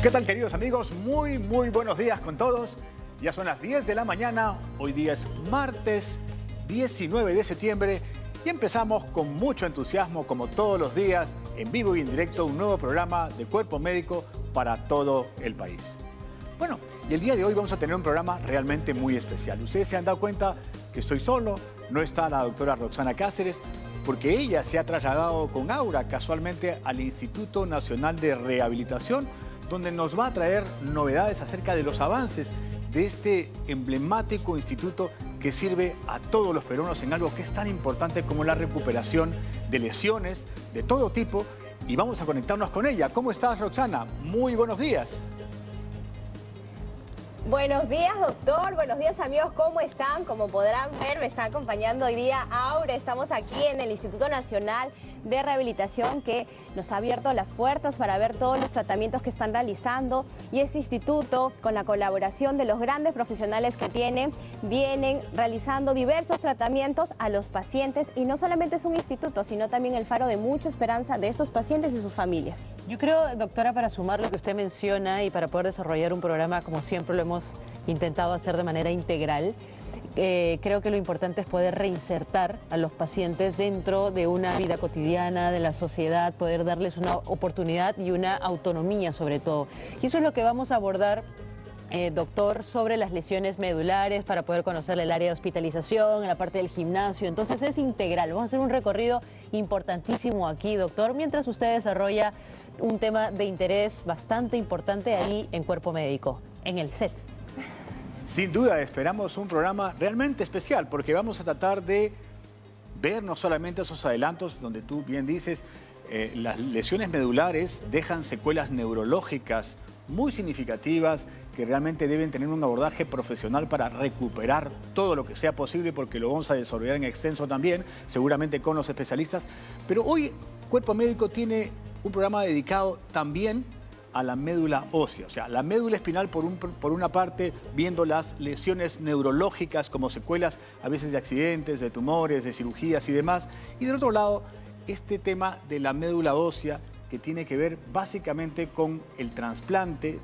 ¿Qué tal, queridos amigos? Muy buenos días con todos. Ya son las 10 de la mañana, hoy día es martes 19 de septiembre y empezamos con mucho entusiasmo, como todos los días, en vivo y en directo, un nuevo programa de Cuerpo Médico para todo el país. Bueno, y el día de hoy vamos a tener un programa realmente muy especial. Ustedes se han dado cuenta que estoy solo, no está la doctora Roxana Cáceres, porque ella se ha trasladado con Aura casualmente al Instituto Nacional de Rehabilitación, donde nos va a traer novedades acerca de los avances de este emblemático instituto que sirve a todos los peruanos en algo que es tan importante como la recuperación de lesiones de todo tipo. Y vamos a conectarnos con ella. ¿Cómo estás, Roxana? Muy buenos días. Buenos días, doctor. Buenos días, amigos. ¿Cómo están? Como podrán ver, me está acompañando hoy día Aura. Estamos aquí en el Instituto Nacional de Rehabilitación, que nos ha abierto las puertas para ver todos los tratamientos que están realizando. Y este instituto, con la colaboración de los grandes profesionales que tiene, vienen realizando diversos tratamientos a los pacientes. Y no solamente es un instituto, sino también el faro de mucha esperanza de estos pacientes y sus familias. Yo creo, doctora, para sumar lo que usted menciona y para poder desarrollar un programa como siempre lo hemos intentado hacer de manera integral, creo que lo importante es poder reinsertar a los pacientes dentro de una vida cotidiana, de la sociedad, poder darles una oportunidad y una autonomía sobre todo. Y eso es lo que vamos a abordar, doctor, sobre las lesiones medulares, para poder conocer el área de hospitalización, en la parte del gimnasio. Entonces es integral. Vamos a hacer un recorrido importantísimo aquí, doctor, mientras usted desarrolla un tema de interés bastante importante ahí en Cuerpo Médico, en el set. Sin duda, esperamos un programa realmente especial, porque vamos a tratar de ver no solamente esos adelantos donde tú bien dices, las lesiones medulares dejan secuelas neurológicas muy significativas que realmente deben tener un abordaje profesional para recuperar todo lo que sea posible, porque lo vamos a desarrollar en extenso también, seguramente con los especialistas. Pero hoy Cuerpo Médico tiene un programa dedicado también a la médula ósea, o sea, la médula espinal por una parte, viendo las lesiones neurológicas como secuelas a veces de accidentes, de tumores, de cirugías y demás, y del otro lado, este tema de la médula ósea que tiene que ver básicamente con el trasplante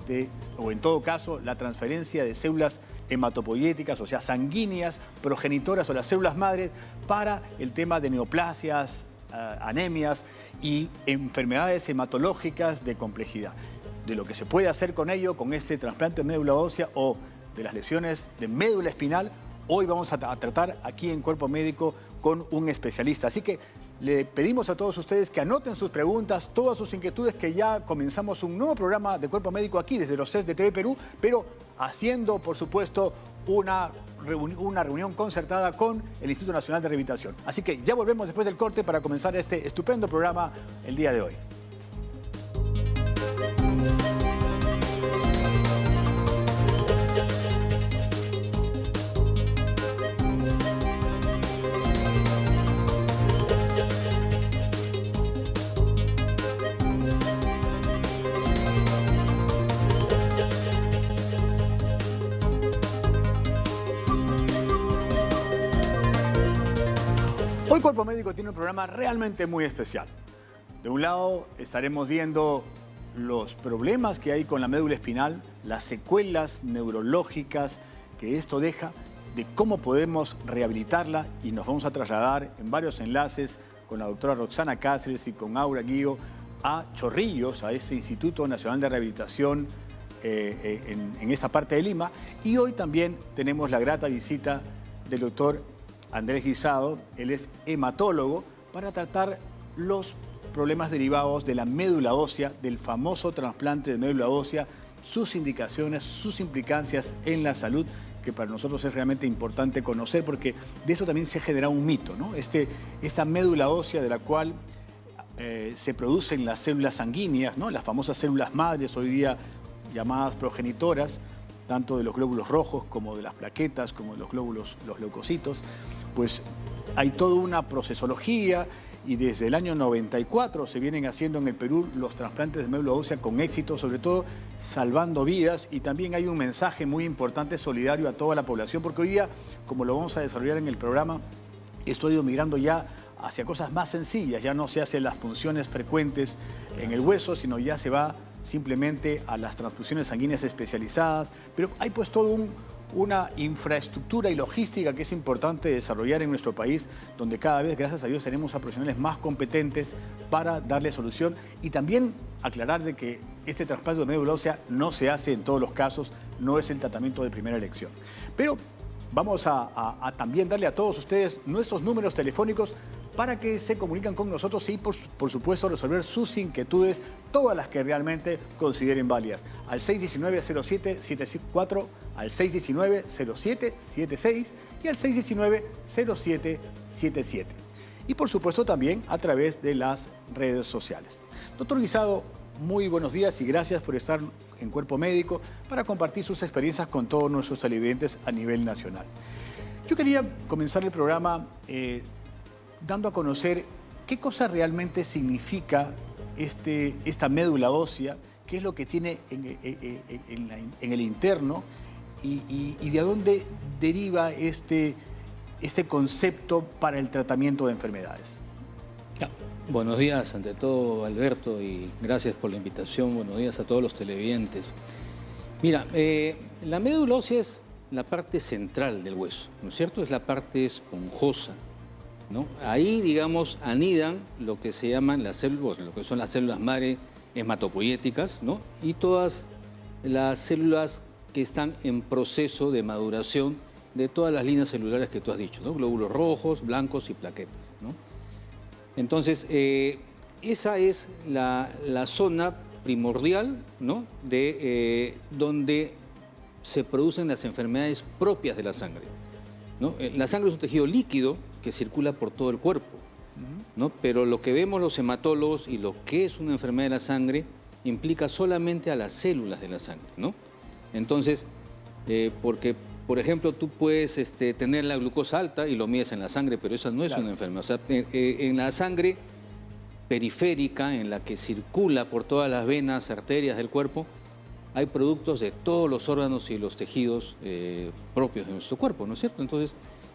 o en todo caso, la transferencia de células hematopoyéticas, o sea, sanguíneas, progenitoras o las células madres, para el tema de neoplasias, anemias y enfermedades hematológicas de complejidad. De lo que se puede hacer con ello, con este trasplante de médula ósea o de las lesiones de médula espinal, hoy vamos a tratar aquí en Cuerpo Médico con un especialista. Así que le pedimos a todos ustedes que anoten sus preguntas, todas sus inquietudes, que ya comenzamos un nuevo programa de Cuerpo Médico aquí desde los sets de TV Perú, pero haciendo, por supuesto, una reunión concertada con el Instituto Nacional de Rehabilitación. Así que ya volvemos después del corte para comenzar este estupendo programa el día de hoy. Hoy Cuerpo Médico tiene un programa realmente muy especial. De un lado estaremos viendo los problemas que hay con la médula espinal, las secuelas neurológicas que esto deja, de cómo podemos rehabilitarla, y nos vamos a trasladar en varios enlaces con la doctora Roxana Cáceres y con Aura Guío a Chorrillos, a ese Instituto Nacional de Rehabilitación en esa parte de Lima. Y hoy también tenemos la grata visita del doctor Andrés Guisado. Él es hematólogo, para tratar los problemas derivados de la médula ósea, del famoso trasplante de médula ósea, sus indicaciones, sus implicancias en la salud, que para nosotros es realmente importante conocer, porque de eso también se genera un mito, ¿no? Esta médula ósea de la cual se producen las células sanguíneas, ¿no? Las famosas células madres, hoy día llamadas progenitoras, tanto de los glóbulos rojos como de las plaquetas, como de los glóbulos, los leucocitos. Pues hay toda una procesología, y desde el año 94 se vienen haciendo en el Perú los trasplantes de médula ósea con éxito, sobre todo salvando vidas, y también hay un mensaje muy importante solidario a toda la población, porque hoy día, como lo vamos a desarrollar en el programa, estoy ido migrando ya hacia cosas más sencillas. Ya no se hacen las punciones frecuentes en el hueso, sino ya se va simplemente a las transfusiones sanguíneas especializadas, pero hay pues todo una infraestructura y logística que es importante desarrollar en nuestro país, donde cada vez, gracias a Dios, tenemos a profesionales más competentes para darle solución y también aclarar de que este trasplante de médula ósea no se hace en todos los casos, no es el tratamiento de primera elección. Pero vamos a también darle a todos ustedes nuestros números telefónicos para que se comunican con nosotros y, por supuesto, resolver sus inquietudes, todas las que realmente consideren válidas. Al 619-0774, al 619-0776 y al 619-0777. Y, por supuesto, también a través de las redes sociales. Doctor Guisado, muy buenos días y gracias por estar en Cuerpo Médico para compartir sus experiencias con todos nuestros televidentes a nivel nacional. Yo quería comenzar el programa dando a conocer qué cosa realmente significa esta médula ósea, qué es lo que tiene en el interno y de dónde deriva este concepto para el tratamiento de enfermedades. Buenos días, ante todo, Alberto, y gracias por la invitación. Buenos días a todos los televidentes. Mira, la médula ósea es la parte central del hueso, ¿no es cierto? Es la parte esponjosa, ¿no? Ahí, digamos, anidan lo que se llaman las células, lo que son las células madre hematopoyéticas, ¿no? Y todas las células que están en proceso de maduración de todas las líneas celulares que tú has dicho, ¿no? Glóbulos rojos, blancos y plaquetas, ¿no? Entonces, esa es la zona primordial, ¿no? Donde se producen las enfermedades propias de la sangre, ¿no? La sangre es un tejido líquido que circula por todo el cuerpo, ¿no? Pero lo que vemos los hematólogos y lo que es una enfermedad de la sangre implica solamente a las células de la sangre, ¿no? Entonces, porque, por ejemplo, tú puedes tener la glucosa alta y lo mides en la sangre, pero esa no es una enfermedad. O sea, en la sangre periférica, en la que circula por todas las venas, arterias del cuerpo, hay productos de todos los órganos y los tejidos propios de nuestro cuerpo, ¿no es cierto? Entonces,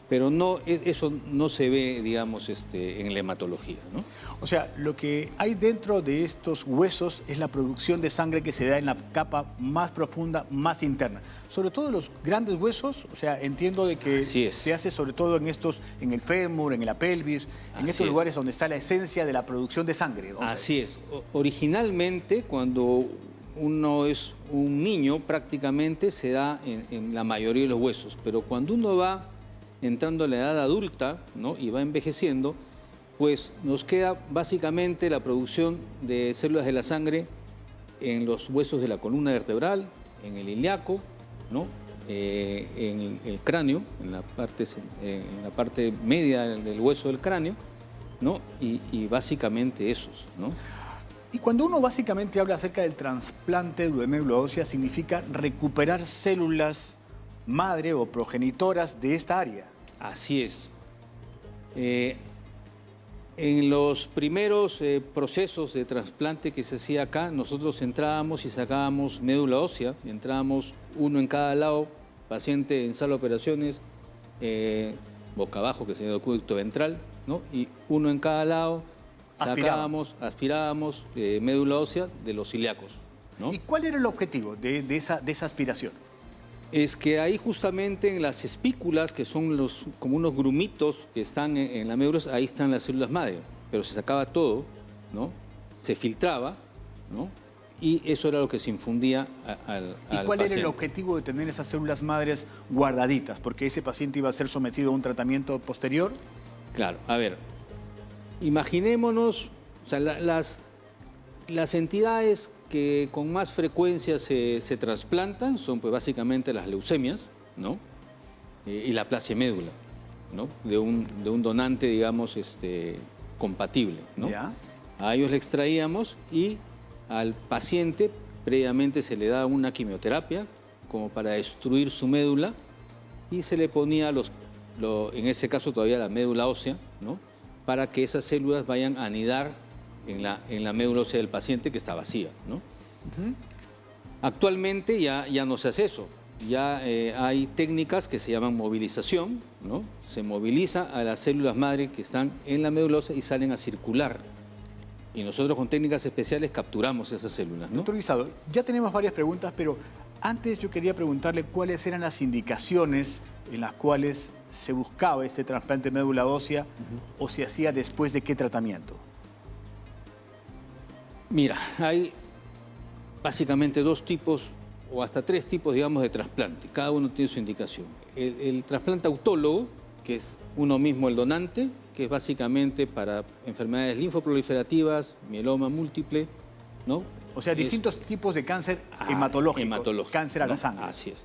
pero no, eso no se ve, digamos, en la hematología, ¿no? O sea, lo que hay dentro de estos huesos es la producción de sangre que se da en la capa más profunda, más interna. Sobre todo los grandes huesos, o sea, entiendo de que se hace sobre todo en el fémur, en la pelvis, en estos lugares donde está la esencia de la producción de sangre. Así es. Originalmente, cuando uno es un niño, prácticamente se da en la mayoría de los huesos, pero cuando uno va entrando a la edad adulta, ¿no? Y va envejeciendo, pues nos queda básicamente la producción de células de la sangre en los huesos de la columna vertebral, en el ilíaco, ¿no? En el cráneo, en la parte media del hueso del cráneo, ¿no? Y básicamente esos, ¿no? Y cuando uno básicamente habla acerca del trasplante de médula ósea, significa recuperar células madre o progenitoras de esta área. Así es. En los primeros procesos de trasplante que se hacía acá, nosotros entrábamos y sacábamos médula ósea, entrábamos uno en cada lado, paciente en sala de operaciones, boca abajo, que se llama ducto ventral, ¿no? Y uno en cada lado, sacábamos, aspirábamos médula ósea de los ilíacos, ¿no? ¿Y cuál era el objetivo de esa aspiración? Es que ahí justamente en las espículas, que son como unos grumitos que están en la médula, ahí están las células madre, pero se sacaba todo, ¿no? Se filtraba, ¿no? Y eso era lo que se infundía al paciente. ¿Y cuál era el objetivo de tener esas células madres guardaditas? ¿Porque ese paciente iba a ser sometido a un tratamiento posterior? Claro, a ver, imaginémonos, o sea, las entidades que con más frecuencia se trasplantan son pues básicamente las leucemias, ¿no? Y la aplasia médula, ¿no? De un donante, digamos, compatible, ¿no? ¿Ya? A ellos le extraíamos y al paciente previamente se le da una quimioterapia como para destruir su médula y se le ponía en ese caso todavía la médula ósea, ¿no? Para que esas células vayan a anidar en la médula ósea del paciente que está vacía, ¿no? Actualmente ya no se hace eso. Ya hay técnicas que se llaman movilización, ¿no? Se moviliza a las células madre que están en la médula ósea y salen a circular Y nosotros con técnicas especiales capturamos esas células, ¿no? Doctor Guisado, ya tenemos varias preguntas, pero antes yo quería preguntarle cuáles eran las indicaciones en las cuales se buscaba este trasplante de médula ósea o se hacía después de qué tratamiento. Mira, hay básicamente 2 tipos o hasta 3 tipos, digamos, de trasplante. Cada uno tiene su indicación. El trasplante autólogo, que es uno mismo el donante, que es básicamente para enfermedades linfoproliferativas, mieloma múltiple, ¿no? O sea, distintos tipos de cáncer hematológico, cáncer a la sangre. Así es.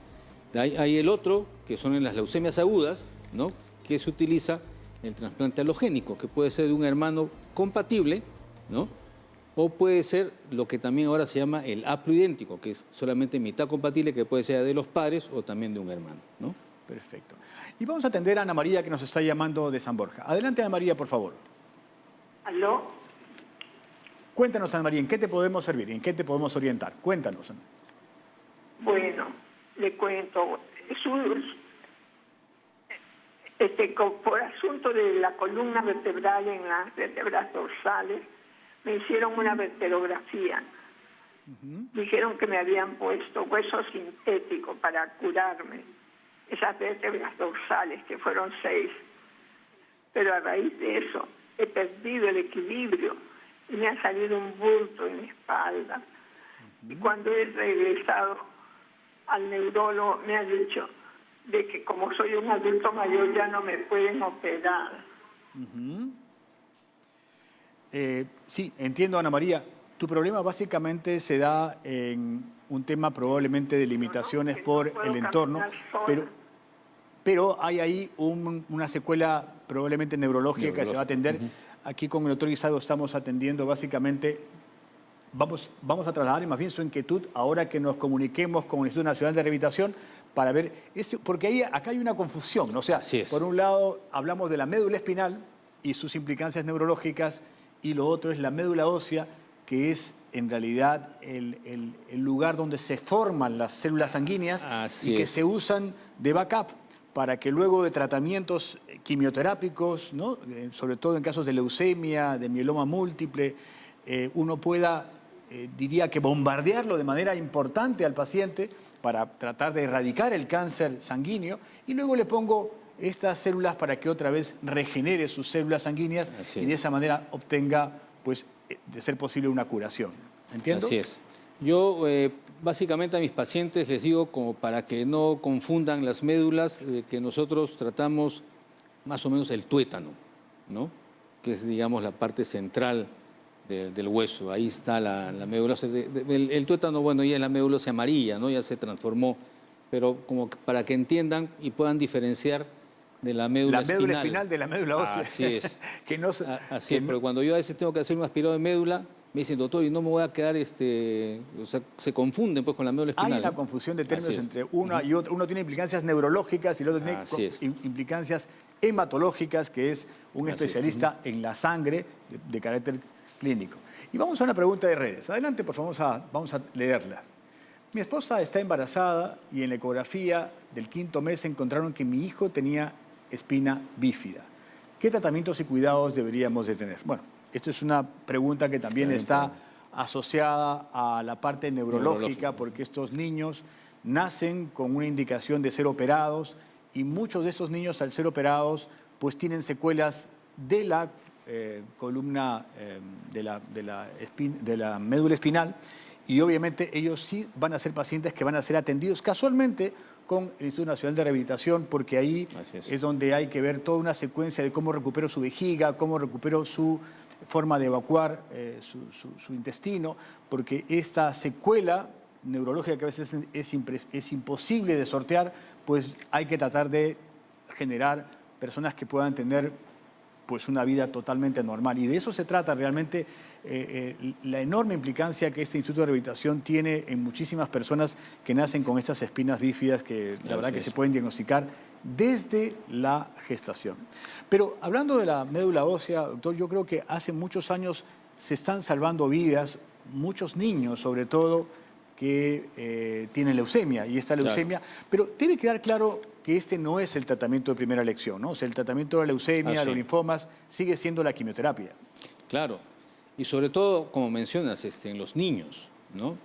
Hay el otro, que son en las leucemias agudas, ¿no? Que se utiliza el trasplante halogénico, que puede ser de un hermano compatible, ¿no? O puede ser lo que también ahora se llama el haploidéntico, que es solamente mitad compatible, que puede ser de los padres o también de un hermano, ¿no? Perfecto. Y vamos a atender a Ana María, que nos está llamando de San Borja. Adelante, Ana María, por favor. ¿Aló? Cuéntanos, Ana María, ¿en qué te podemos servir? ¿En qué te podemos orientar? Cuéntanos, Ana. Bueno, le cuento. Por asunto de la columna vertebral en las vértebras dorsales, me hicieron una vertebrografía. Dijeron que me habían puesto hueso sintético para curarme esas vértebras dorsales, que fueron 6. Pero a raíz de eso he perdido el equilibrio y me ha salido un bulto en mi espalda. Y cuando he regresado al neurólogo me ha dicho de que como soy un adulto mayor ya no me pueden operar. Sí, entiendo, Ana María. Tu problema básicamente se da en un tema probablemente de limitaciones por el entorno, pero hay ahí una secuela probablemente neurológica que se va a atender. Aquí con el doctor Guisado estamos atendiendo básicamente, vamos a trasladar más bien su inquietud ahora que nos comuniquemos con el Instituto Nacional de Rehabilitación para ver, porque acá hay una confusión, ¿no? O sea, por un lado hablamos de la médula espinal y sus implicancias neurológicas, y lo otro es la médula ósea, que es en realidad el lugar donde se forman las células sanguíneas que se usan de backup para que luego de tratamientos quimioterápicos, ¿no? Sobre todo en casos de leucemia, de mieloma múltiple, uno pueda, diría que bombardearlo de manera importante al paciente para tratar de erradicar el cáncer sanguíneo, y luego le pongo estas células para que otra vez regenere sus células sanguíneas y de esa manera obtenga, pues, de ser posible, una curación. ¿Entiendo? Así es. Yo básicamente a mis pacientes les digo, como para que no confundan las médulas, que nosotros tratamos más o menos el tuétano, ¿no? Que es, digamos, la parte central del hueso. Ahí está la médula ósea. El tuétano, bueno, ya es la médula ósea amarilla, ¿no? Ya se transformó, pero como para que entiendan y puedan diferenciar de la médula espinal. La médula espinal de la médula ósea. Así es. Así es, porque cuando yo a veces tengo que hacer un aspirado de médula, me dicen, doctor, y no me voy a quedar, o sea, se confunden pues con la médula espinal. Hay una confusión de términos entre una y otra. Uno tiene implicancias neurológicas y el otro tiene implicancias hematológicas, que es un especialista en la sangre de carácter clínico. Y vamos a una pregunta de redes. Adelante, por favor, vamos a leerla. Mi esposa está embarazada y en la ecografía del 5º mes encontraron que mi hijo tenía espina bífida. ¿Qué tratamientos y cuidados deberíamos de tener? Bueno, esta es una pregunta que también está asociada a la parte neurológica, porque estos niños nacen con una indicación de ser operados, y muchos de estos niños, al ser operados, pues tienen secuelas de la columna de la médula espinal, y obviamente ellos sí van a ser pacientes que van a ser atendidos casualmente con el Instituto Nacional de Rehabilitación, porque ahí es donde hay que ver toda una secuencia de cómo recupero su vejiga, cómo recupero su forma de evacuar su intestino, porque esta secuela neurológica que a veces es imposible de sortear, pues hay que tratar de generar personas que puedan tener, pues, una vida totalmente normal. Y de eso se trata realmente la enorme implicancia que este Instituto de Rehabilitación tiene en muchísimas personas que nacen con estas espinas bífidas, que la verdad que se pueden diagnosticar desde la gestación. Pero hablando de la médula ósea, doctor, yo creo que hace muchos años se están salvando vidas, muchos niños sobre todo, que tienen leucemia, y esta leucemia, pero debe quedar claro que este no es el tratamiento de primera elección, ¿no? O sea, el tratamiento de la leucemia, los linfomas, sigue siendo la quimioterapia. Claro. Y sobre todo, como mencionas, en los niños, ¿no?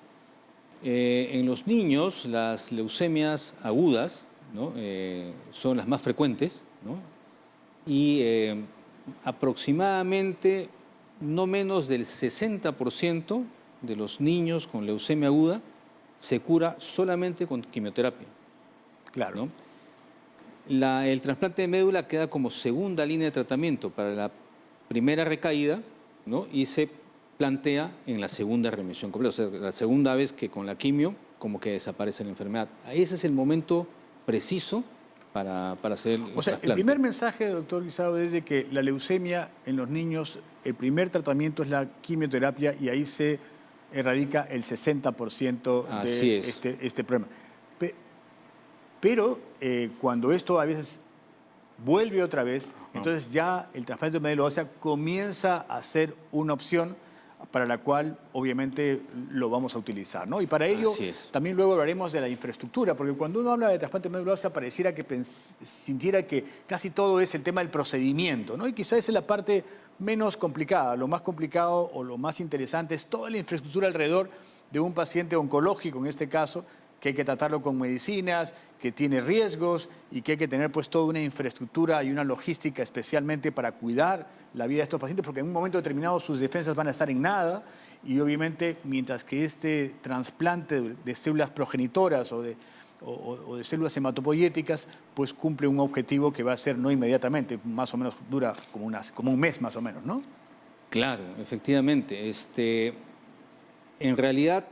En los niños, las leucemias agudas, ¿no? Son las más frecuentes, ¿no? Y aproximadamente no menos del 60% de los niños con leucemia aguda se cura solamente con quimioterapia. Claro. ¿No? El trasplante de médula queda como segunda línea de tratamiento para la primera recaída, ¿no? Y se plantea en la segunda remisión completa, o sea, la segunda vez que con la quimio como que desaparece la enfermedad. Ese es el momento preciso para hacer el trasplante. El primer mensaje, doctor Guisado, es de que la leucemia en los niños, el primer tratamiento es la quimioterapia y ahí se erradica el 60% de este problema. Pero cuando esto a veces vuelve otra vez, entonces ya el trasplante de médula ósea comienza a ser una opción para la cual obviamente lo vamos a utilizar, ¿no? Y para ello también luego hablaremos de la infraestructura, porque cuando uno habla de trasplante de médula ósea pareciera que sintiera que casi todo es el tema del procedimiento, ¿no? Y quizás esa es la parte menos complicada. Lo más complicado o lo más interesante es toda la infraestructura alrededor de un paciente oncológico, en este caso, que hay que tratarlo con medicinas, que tiene riesgos y que hay que tener pues toda una infraestructura y una logística especialmente para cuidar la vida de estos pacientes, porque en un momento determinado sus defensas van a estar en nada y obviamente mientras que este trasplante de células progenitoras o de células hematopoyéticas pues cumple un objetivo que va a ser no inmediatamente, más o menos dura como un mes más o menos, ¿no? Claro, efectivamente. En realidad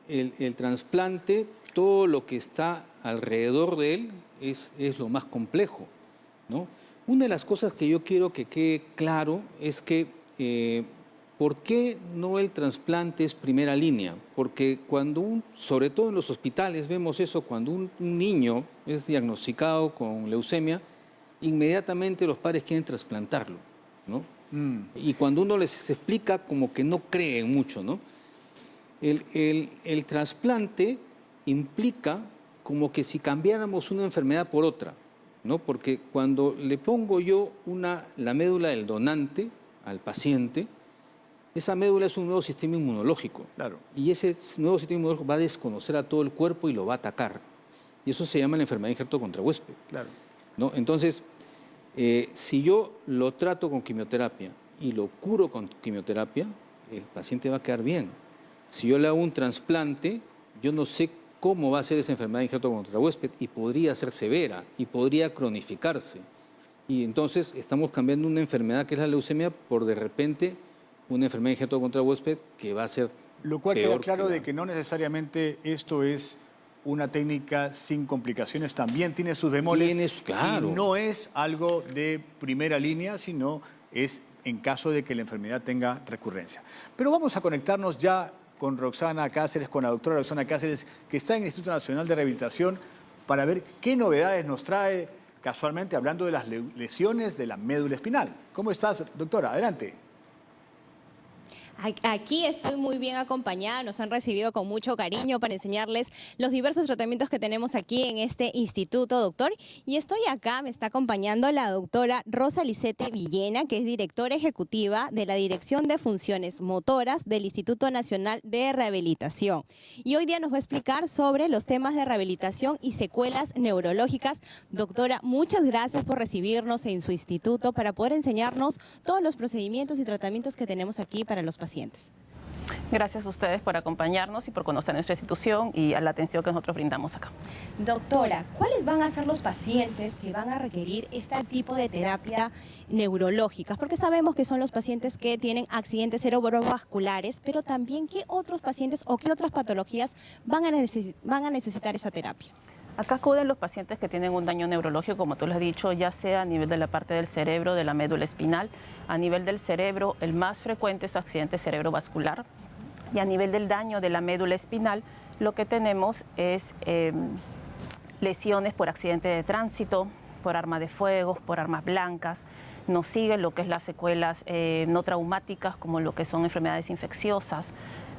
el trasplante, todo lo que está alrededor de él es lo más complejo, ¿no? Una de las cosas que yo quiero que quede claro es que ¿por qué no el trasplante es primera línea? Porque sobre todo en los hospitales vemos eso, cuando un niño es diagnosticado con leucemia, inmediatamente los padres quieren trasplantarlo, ¿no? Y cuando uno les explica como que no creen mucho, ¿no? El trasplante implica como que si cambiáramos una enfermedad por otra, ¿no? Porque cuando le pongo yo la médula del donante al paciente, esa médula es un nuevo sistema inmunológico. Claro. Y ese nuevo sistema inmunológico va a desconocer a todo el cuerpo y lo va a atacar. Y eso se llama la enfermedad de injerto contra huésped. Claro. ¿No? Entonces, si yo lo trato con quimioterapia y lo curo con quimioterapia, el paciente va a quedar bien. Si yo le hago un trasplante, yo no sé cómo va a ser esa enfermedad de injerto contra huésped y podría ser severa y podría cronificarse. Y entonces estamos cambiando una enfermedad que es la leucemia por de repente una enfermedad de injerto contra huésped que va a ser lo cual peor queda claro de que no necesariamente esto es una técnica sin complicaciones, también tiene sus bemoles. Claro. Y no es algo de primera línea, sino es en caso de que la enfermedad tenga recurrencia. Pero vamos a conectarnos ya con Roxana Cáceres, con la doctora Roxana Cáceres, que está en el Instituto Nacional de Rehabilitación, para ver qué novedades nos trae, casualmente hablando de las lesiones de la médula espinal. ¿Cómo estás, doctora? Adelante. Aquí estoy muy bien acompañada, nos han recibido con mucho cariño para enseñarles los diversos tratamientos que tenemos aquí en este instituto, doctor. Y estoy acá, me está acompañando la doctora Rosa Lisette Villena, que es directora ejecutiva de la Dirección de Funciones Motoras del Instituto Nacional de Rehabilitación. Y hoy día nos va a explicar sobre los temas de rehabilitación y secuelas neurológicas. Doctora, muchas gracias por recibirnos en su instituto para poder enseñarnos todos los procedimientos y tratamientos que tenemos aquí para los pacientes. Gracias a ustedes por acompañarnos y por conocer nuestra institución y a la atención que nosotros brindamos acá. Doctora, ¿cuáles van a ser los pacientes que van a requerir este tipo de terapia neurológica? Porque sabemos que son los pacientes que tienen accidentes cerebrovasculares, pero también ¿qué otros pacientes o qué otras patologías van a necesitar esa terapia? Acá acuden los pacientes que tienen un daño neurológico, como tú lo has dicho, ya sea a nivel de la parte del cerebro, de la médula espinal. A nivel del cerebro, el más frecuente es accidente cerebrovascular. Y a nivel del daño de la médula espinal, lo que tenemos es lesiones por accidente de tránsito, por arma de fuego, por armas blancas. Nos siguen lo que es las secuelas no traumáticas, como lo que son enfermedades infecciosas.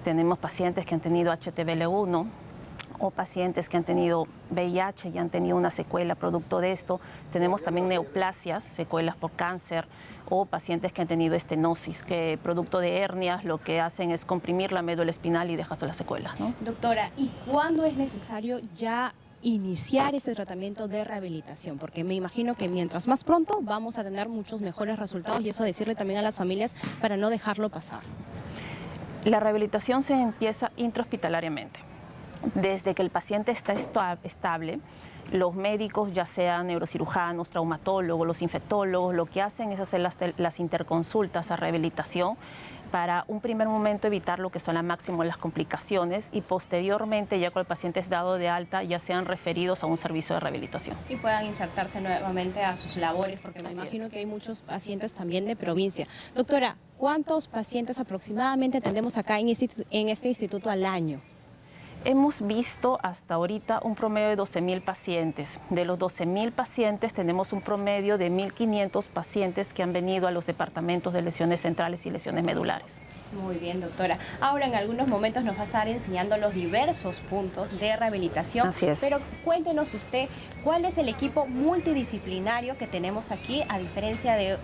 Tenemos pacientes que han tenido HTVL1, o pacientes que han tenido VIH y han tenido una secuela producto de esto. Tenemos también neoplasias, secuelas por cáncer, o pacientes que han tenido estenosis, que producto de hernias lo que hacen es comprimir la médula espinal y dejas las secuelas, ¿no? Doctora, ¿y cuándo es necesario ya iniciar ese tratamiento de rehabilitación? Porque me imagino que mientras más pronto vamos a tener muchos mejores resultados, y eso decirle también a las familias para no dejarlo pasar. La rehabilitación se empieza intrahospitalariamente. Desde que el paciente está estable, los médicos, ya sean neurocirujanos, traumatólogos, los infectólogos, lo que hacen es hacer las interconsultas a rehabilitación para un primer momento evitar lo que son al máximo las complicaciones, y posteriormente, ya cuando el paciente es dado de alta, ya sean referidos a un servicio de rehabilitación. Y puedan insertarse nuevamente a sus labores, porque me imagino que hay muchos pacientes también de provincia. Doctora, ¿cuántos pacientes aproximadamente atendemos acá en este instituto al año? Hemos visto hasta ahorita un promedio de 12.000 pacientes. De los 12.000 pacientes tenemos un promedio de 1.500 pacientes que han venido a los departamentos de lesiones centrales y lesiones medulares. Muy bien, doctora. Ahora en algunos momentos nos va a estar enseñando los diversos puntos de rehabilitación. Así es. Pero cuéntenos usted, ¿cuál es el equipo multidisciplinario que tenemos aquí, a diferencia de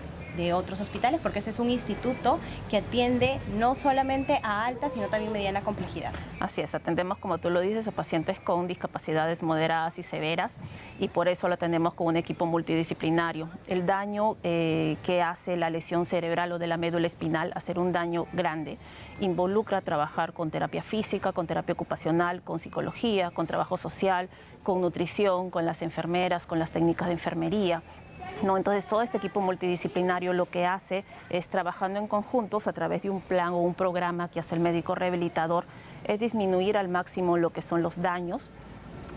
otros hospitales? Porque este es un instituto que atiende no solamente a alta, sino también mediana complejidad. Así es, atendemos, como tú lo dices, a pacientes con discapacidades moderadas y severas, y por eso lo atendemos con un equipo multidisciplinario. El daño que hace la lesión cerebral o de la médula espinal, hacer un daño grande, involucra trabajar con terapia física, con terapia ocupacional, con psicología, con trabajo social, con nutrición, con las enfermeras, con las técnicas de enfermería. No, entonces todo este equipo multidisciplinario lo que hace es, trabajando en conjuntos a través de un plan o un programa que hace el médico rehabilitador, es disminuir al máximo lo que son los daños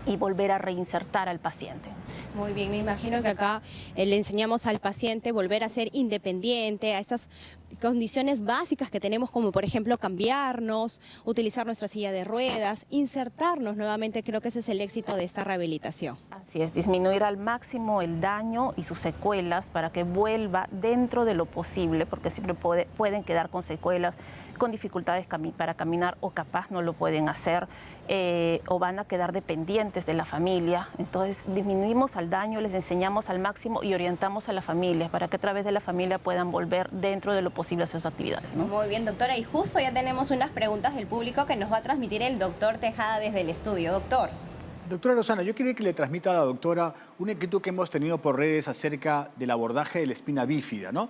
y volver a reinsertar al paciente. Muy bien, me imagino que acá le enseñamos al paciente volver a ser independiente, a esas condiciones básicas que tenemos, como por ejemplo cambiarnos, utilizar nuestra silla de ruedas, insertarnos nuevamente. Creo que ese es el éxito de esta rehabilitación. Así es, disminuir al máximo el daño y sus secuelas para que vuelva dentro de lo posible, porque siempre pueden quedar con secuelas, con dificultades para caminar, o capaz no lo pueden hacer, o van a quedar dependientes de la familia. Entonces disminuimos al daño, les enseñamos al máximo y orientamos a la familia para que a través de la familia puedan volver dentro de lo posible a sus actividades, ¿no? Muy bien, doctora, y justo ya tenemos unas preguntas del público que nos va a transmitir el doctor Tejada desde el estudio. Doctor. Doctora Lozano, yo quería que le transmita a la doctora una inquietud que hemos tenido por redes acerca del abordaje de la espina bífida, ¿no?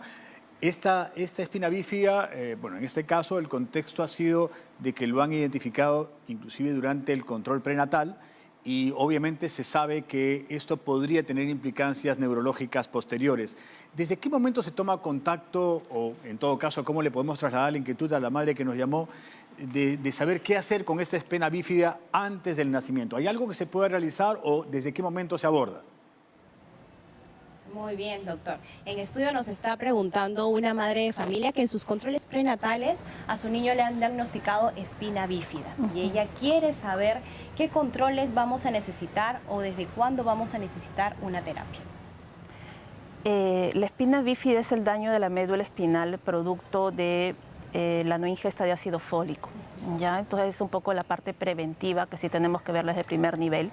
Esta espina bífida, bueno, en este caso el contexto ha sido de que lo han identificado inclusive durante el control prenatal, y obviamente se sabe que esto podría tener implicancias neurológicas posteriores. ¿Desde qué momento se toma contacto, o en todo caso, cómo le podemos trasladar la inquietud a la madre que nos llamó, de saber qué hacer con esta espina bífida antes del nacimiento? ¿Hay algo que se pueda realizar o desde qué momento se aborda? Muy bien, doctor. En estudio nos está preguntando una madre de familia que en sus controles prenatales a su niño le han diagnosticado espina bífida. Y ella quiere saber qué controles vamos a necesitar o desde cuándo vamos a necesitar una terapia. La espina bífida es el daño de la médula espinal producto de la no ingesta de ácido fólico, ¿ya? Entonces es un poco la parte preventiva que sí tenemos que verla desde primer nivel.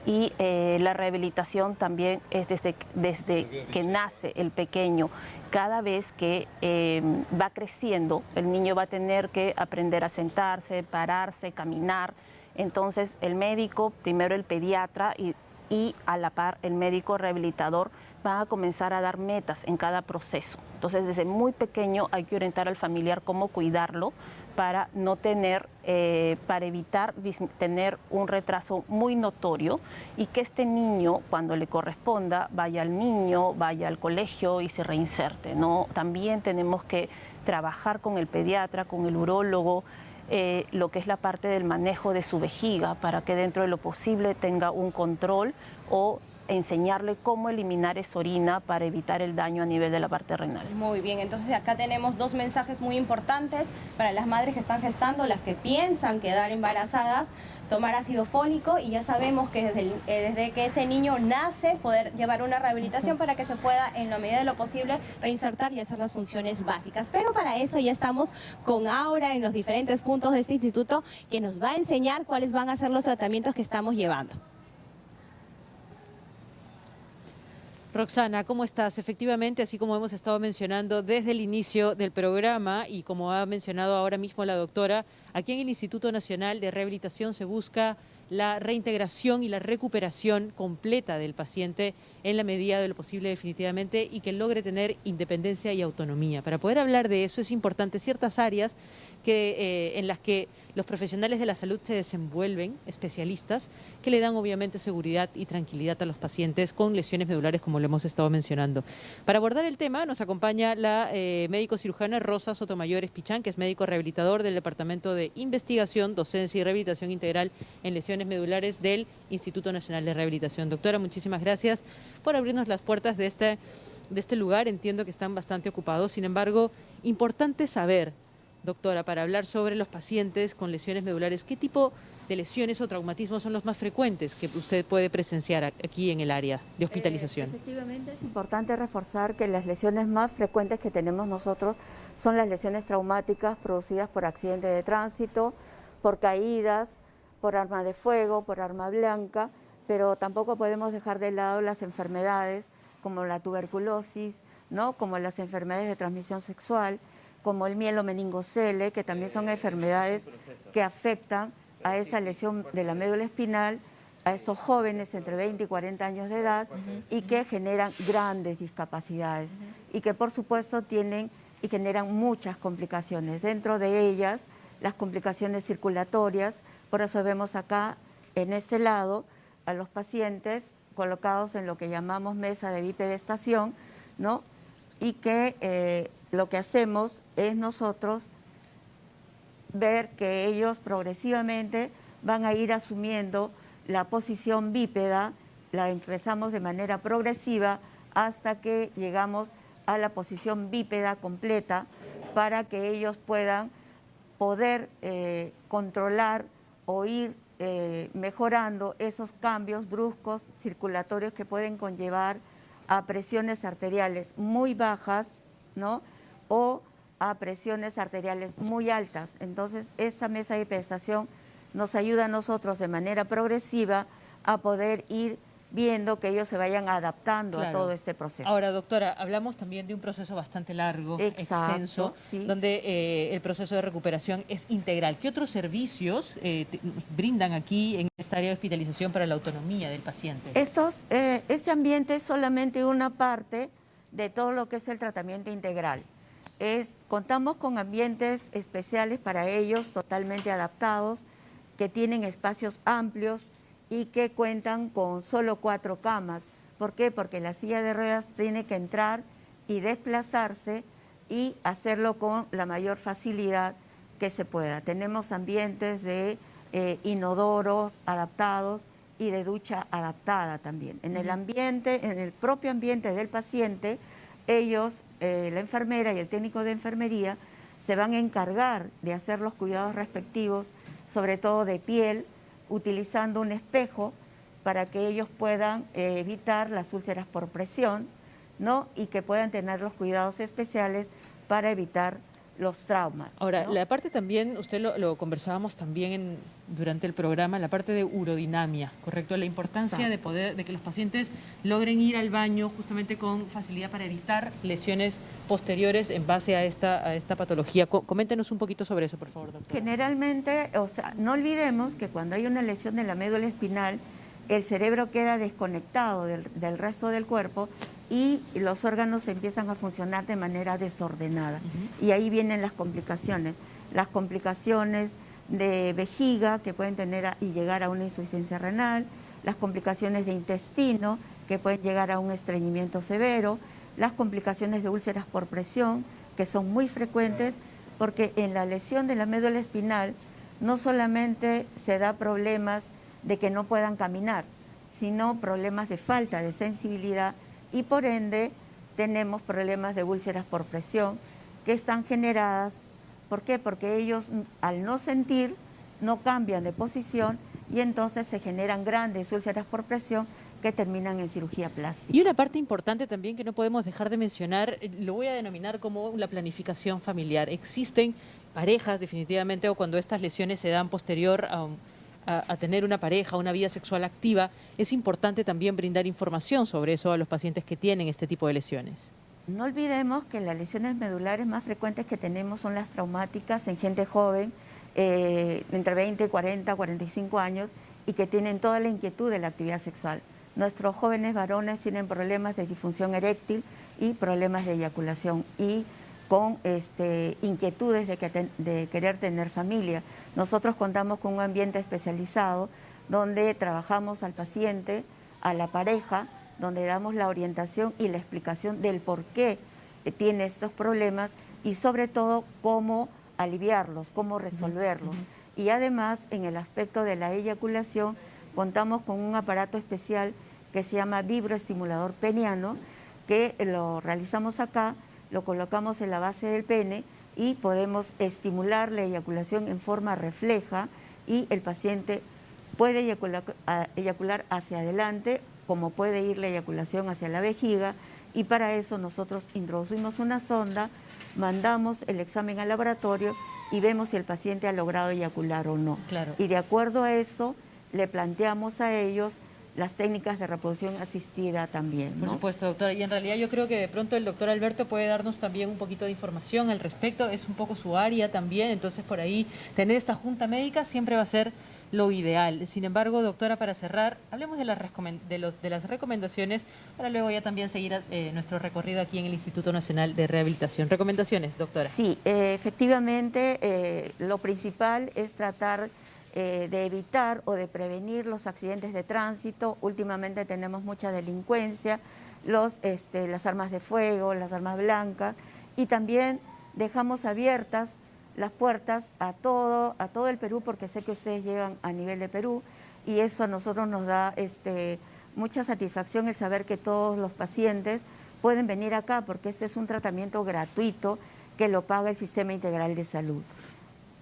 Y la rehabilitación también es desde que nace el pequeño. Cada vez que va creciendo, el niño va a tener que aprender a sentarse, pararse, caminar. Entonces el médico, primero el pediatra y a la par el médico rehabilitador, van a comenzar a dar metas en cada proceso. Entonces desde muy pequeño hay que orientar al familiar cómo cuidarlo para no tener, para evitar tener un retraso muy notorio, y que este niño, cuando le corresponda, vaya al colegio y se reinserte, ¿no? También tenemos que trabajar con el pediatra, con el urólogo, lo que es la parte del manejo de su vejiga, para que dentro de lo posible tenga un control o enseñarle cómo eliminar esa orina para evitar el daño a nivel de la parte renal. Muy bien, entonces acá tenemos dos mensajes muy importantes para las madres que están gestando, las que piensan quedar embarazadas, tomar ácido fólico, y ya sabemos que desde que ese niño nace poder llevar una rehabilitación para que se pueda en la medida de lo posible reinsertar y hacer las funciones básicas. Pero para eso ya estamos con Aura en los diferentes puntos de este instituto, que nos va a enseñar cuáles van a ser los tratamientos que estamos llevando. Roxana, ¿cómo estás? Efectivamente, así como hemos estado mencionando desde el inicio del programa y como ha mencionado ahora mismo la doctora, aquí en el Instituto Nacional de Rehabilitación se busca la reintegración y la recuperación completa del paciente en la medida de lo posible definitivamente, y que logre tener independencia y autonomía. Para poder hablar de eso es importante ciertas áreas en las que los profesionales de la salud se desenvuelven, especialistas, que le dan obviamente seguridad y tranquilidad a los pacientes con lesiones medulares, como lo hemos estado mencionando. Para abordar el tema nos acompaña la médico cirujana Rosa Sotomayor Espichán, que es médico rehabilitador del Departamento de Investigación, Docencia y Rehabilitación Integral en Lesiones Medulares del Instituto Nacional de Rehabilitación. Doctora, muchísimas gracias por abrirnos las puertas de este lugar. Entiendo que están bastante ocupados, sin embargo, importante saber, doctora, para hablar sobre los pacientes con lesiones medulares, ¿qué tipo de lesiones o traumatismos son los más frecuentes que usted puede presenciar aquí en el área de hospitalización? Efectivamente, es importante reforzar que las lesiones más frecuentes que tenemos nosotros son las lesiones traumáticas producidas por accidentes de tránsito, por caídas, por arma de fuego, por arma blanca, pero tampoco podemos dejar de lado las enfermedades como la tuberculosis, ¿no? Como las enfermedades de transmisión sexual, como el mielomeningocele, que también son enfermedades que afectan a esta lesión de la médula espinal, a estos jóvenes entre 20 y 40 años de edad, y que generan grandes discapacidades y que por supuesto tienen y generan muchas complicaciones. Dentro de ellas, las complicaciones circulatorias. Por eso vemos acá, en este lado, a los pacientes colocados en lo que llamamos mesa de bipedestación, ¿no? Y que lo que hacemos es nosotros ver que ellos progresivamente van a ir asumiendo la posición bípeda, la empezamos de manera progresiva hasta que llegamos a la posición bípeda completa, para que ellos puedan poder controlar o ir mejorando esos cambios bruscos circulatorios que pueden conllevar a presiones arteriales muy bajas, ¿no? O a presiones arteriales muy altas. Entonces, esta mesa de bipedestación nos ayuda a nosotros de manera progresiva a poder ir viendo que ellos se vayan adaptando a todo este proceso. Ahora, doctora, hablamos también de un proceso bastante largo, extenso, sí, donde el proceso de recuperación es integral. ¿Qué otros servicios brindan aquí en esta área de hospitalización para la autonomía del paciente? Este ambiente es solamente una parte de todo lo que es el tratamiento integral. Contamos con ambientes especiales para ellos, totalmente adaptados, que tienen espacios amplios y que cuentan con solo 4 camas. ¿Por qué? Porque la silla de ruedas tiene que entrar y desplazarse y hacerlo con la mayor facilidad que se pueda. Tenemos ambientes de inodoros adaptados y de ducha adaptada también. En el propio ambiente del paciente, ellos, la enfermera y el técnico de enfermería, se van a encargar de hacer los cuidados respectivos, sobre todo de piel, utilizando un espejo para que ellos puedan evitar las úlceras por presión, ¿no? Y que puedan tener los cuidados especiales para evitar los traumas. Ahora, ¿no? la parte también, usted lo conversábamos también durante el programa, la parte de urodinamia, ¿correcto? La importancia de que los pacientes logren ir al baño justamente con facilidad para evitar lesiones posteriores en base a esta patología. Coméntenos un poquito sobre eso, por favor, doctor. Generalmente, no olvidemos que cuando hay una lesión de la médula espinal, el cerebro queda desconectado del resto del cuerpo y los órganos empiezan a funcionar de manera desordenada. Y ahí vienen las complicaciones de vejiga que pueden tener y llegar a una insuficiencia renal, las complicaciones de intestino que pueden llegar a un estreñimiento severo, las complicaciones de úlceras por presión, que son muy frecuentes, porque en la lesión de la médula espinal no solamente se da problemas de que no puedan caminar, sino problemas de falta de sensibilidad y por ende tenemos problemas de úlceras por presión que están generadas. ¿Por qué? Porque ellos al no sentir no cambian de posición y entonces se generan grandes úlceras por presión que terminan en cirugía plástica. Y una parte importante también que no podemos dejar de mencionar, lo voy a denominar como la planificación familiar. Existen parejas definitivamente, o cuando estas lesiones se dan posterior a tener una pareja, una vida sexual activa, es importante también brindar información sobre eso a los pacientes que tienen este tipo de lesiones. No olvidemos que las lesiones medulares más frecuentes que tenemos son las traumáticas en gente joven, entre 20, 40, 45 años, y que tienen toda la inquietud de la actividad sexual. Nuestros jóvenes varones tienen problemas de disfunción eréctil y problemas de eyaculación y con inquietudes de querer tener familia. Nosotros contamos con un ambiente especializado donde trabajamos al paciente, a la pareja, donde damos la orientación y la explicación del por qué tiene estos problemas y sobre todo cómo aliviarlos, cómo resolverlos. Y además, en el aspecto de la eyaculación, contamos con un aparato especial que se llama vibroestimulador peniano, que lo realizamos acá, lo colocamos en la base del pene y podemos estimular la eyaculación en forma refleja y el paciente puede eyacular hacia adelante, como puede ir la eyaculación hacia la vejiga, y para eso nosotros introducimos una sonda, mandamos el examen al laboratorio y vemos si el paciente ha logrado eyacular o no. Claro. Y de acuerdo a eso, le planteamos a ellos las técnicas de reproducción asistida también, ¿no? Por supuesto, doctora. Y en realidad yo creo que de pronto el doctor Alberto puede darnos también un poquito de información al respecto. Es un poco su área también, entonces por ahí tener esta junta médica siempre va a ser lo ideal. Sin embargo, doctora, para cerrar, hablemos de las recomendaciones para luego ya también seguir nuestro recorrido aquí en el Instituto Nacional de Rehabilitación. Recomendaciones, doctora. Sí, efectivamente, lo principal es tratar de evitar o de prevenir los accidentes de tránsito. Últimamente tenemos mucha delincuencia, las armas de fuego, las armas blancas, y también dejamos abiertas las puertas a todo el Perú, porque sé que ustedes llegan a nivel de Perú, y eso a nosotros nos da mucha satisfacción el saber que todos los pacientes pueden venir acá, porque este es un tratamiento gratuito que lo paga el Sistema Integral de Salud.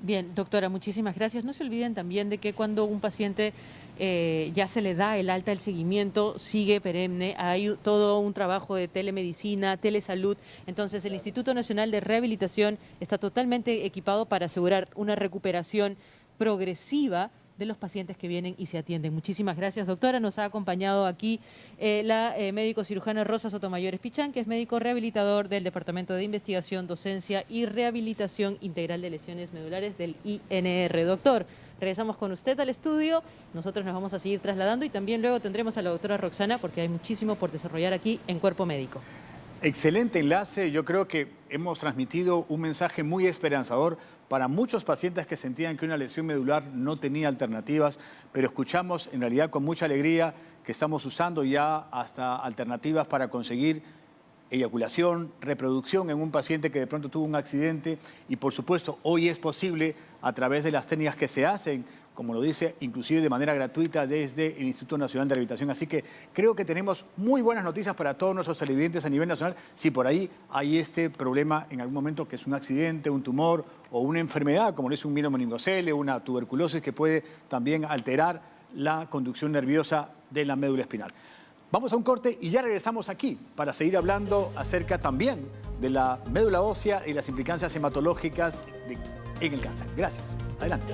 Bien, doctora, muchísimas gracias. No se olviden también de que cuando un paciente ya se le da el alta, el seguimiento sigue perenne. Hay todo un trabajo de telemedicina, telesalud. Entonces, el Instituto Nacional de Rehabilitación está totalmente equipado para asegurar una recuperación progresiva de los pacientes que vienen y se atienden. Muchísimas gracias, doctora. Nos ha acompañado aquí la médico cirujana Rosa Sotomayor Espichán, que es médico rehabilitador del Departamento de Investigación, Docencia y Rehabilitación Integral de Lesiones Medulares del INR. Doctor, regresamos con usted al estudio. Nosotros nos vamos a seguir trasladando y también luego tendremos a la doctora Roxana, porque hay muchísimo por desarrollar aquí en Cuerpo Médico. Excelente enlace. Yo creo que hemos transmitido un mensaje muy esperanzador para muchos pacientes que sentían que una lesión medular no tenía alternativas, pero escuchamos en realidad con mucha alegría que estamos usando ya hasta alternativas para conseguir eyaculación, reproducción en un paciente que de pronto tuvo un accidente, y por supuesto hoy es posible a través de las técnicas que se hacen, como lo dice, inclusive de manera gratuita desde el Instituto Nacional de Rehabilitación. Así que creo que tenemos muy buenas noticias para todos nuestros televidentes a nivel nacional. Si por ahí hay este problema en algún momento, que es un accidente, un tumor o una enfermedad, como lo es un mielomeningocele, una tuberculosis que puede también alterar la conducción nerviosa de la médula espinal. Vamos a un corte y ya regresamos aquí para seguir hablando acerca también de la médula ósea y las implicancias hematológicas en el cáncer. Gracias. Adelante.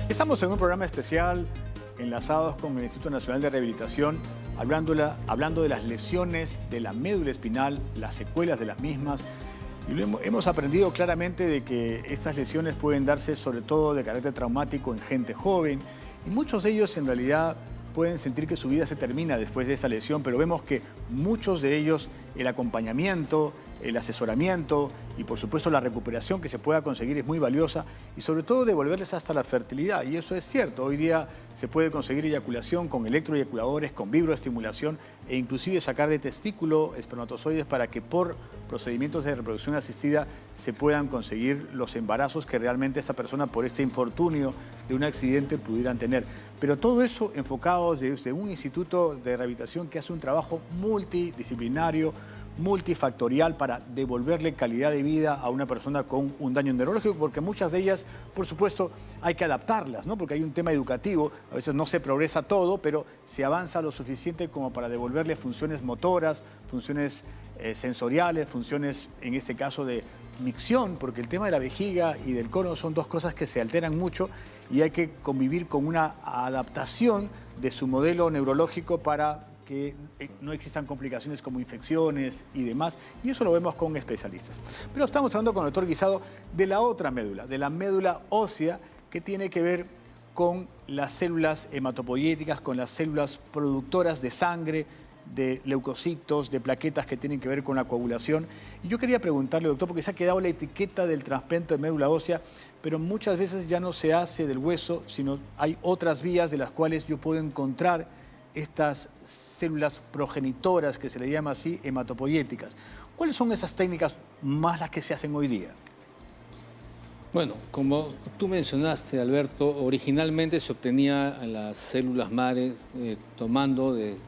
Estamos en un programa especial enlazados con el Instituto Nacional de Rehabilitación, hablando de las lesiones de la médula espinal, las secuelas de las mismas. Y hemos aprendido claramente de que estas lesiones pueden darse sobre todo de carácter traumático en gente joven, y muchos de ellos en realidad pueden sentir que su vida se termina después de esta lesión, pero vemos que muchos de ellos, el acompañamiento, el asesoramiento y por supuesto la recuperación que se pueda conseguir es muy valiosa y sobre todo devolverles hasta la fertilidad. Y eso es cierto, hoy día se puede conseguir eyaculación con electroeyaculadores, con vibroestimulación e inclusive sacar de testículo espermatozoides para que por procedimientos de reproducción asistida se puedan conseguir los embarazos que realmente esta persona por este infortunio de un accidente pudieran tener. Pero todo eso enfocado desde un instituto de rehabilitación que hace un trabajo multidisciplinario, multifactorial para devolverle calidad de vida a una persona con un daño neurológico, porque muchas de ellas, por supuesto, hay que adaptarlas, ¿no? Porque hay un tema educativo, a veces no se progresa todo, pero se avanza lo suficiente como para devolverle funciones motoras, funciones sensoriales, funciones, en este caso, de micción, porque el tema de la vejiga y del colon son dos cosas que se alteran mucho y hay que convivir con una adaptación de su modelo neurológico para que no existan complicaciones como infecciones y demás, y eso lo vemos con especialistas. Pero estamos hablando con el doctor Guisado de la otra médula, de la médula ósea, que tiene que ver con las células hematopoyéticas, con las células productoras de sangre, de leucocitos, de plaquetas que tienen que ver con la coagulación. Y yo quería preguntarle, doctor, porque se ha quedado la etiqueta del trasplante de médula ósea, pero muchas veces ya no se hace del hueso, sino hay otras vías de las cuales yo puedo encontrar estas células progenitoras, que se le llama así, hematopoyéticas. ¿Cuáles son esas técnicas más las que se hacen hoy día? Bueno, como tú mencionaste, Alberto, originalmente se obtenía las células madres